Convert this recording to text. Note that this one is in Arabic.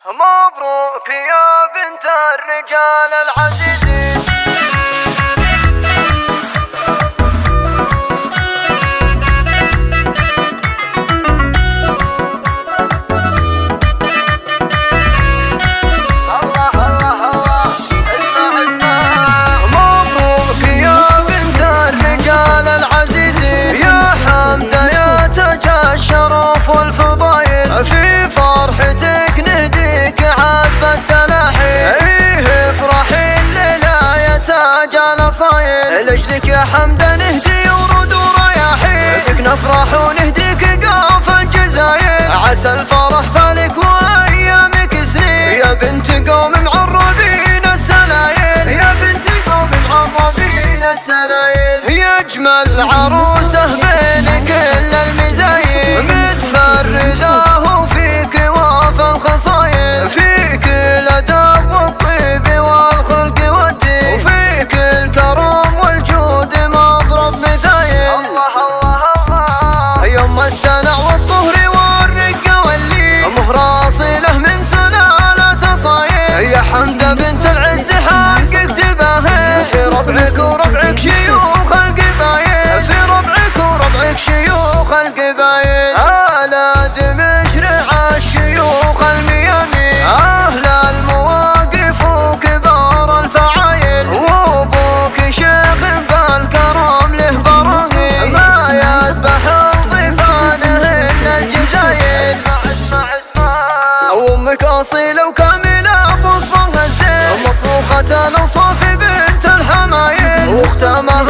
مبروك يا بنت الرجال العزيزين. مبروك يا بنت الرجال العزيزين، يا حمدة يا تاج الشرف والفضايل، في فرحتك نهديك عذب التلاحين. ايه افرحي الليلة يا تاج الاصايل، لاجلك يا حمدة نهدي ورود ورياحين، بك نفرح ونهديك قاف الجزاير، عسى الفرح فالك وايامك سنين، يا بنت قوم معربين السلايل، يا بنت قوم معربين السلايل، يا اجمل عروسه بين كل المزايل، متفرده وفيك واف الخصايل، فيك الادب والطيب والخلق والدين، وفيك الكرم والجود مضرب مثايل. الله الله الله يوم السنع والطهر والرقه واللين، مهر اصيله من سلاله اصايل، يا حمدة بنت العز حقك تباهي، في ربعك وربعك شيوخ القبايل، في ربعك وربعك شيوخ القبايل، آلاد مشرع الشيوخ الميامين، أهل المواقف وكبار الفعايل، وابوك شيخ بالكرم له براهين، ما يذبح الضيفانه الا الجزايل. وامك اصيله وكامله بوصفها الزين، مطبوخه الاوصاف بنت الحمايل، واختامها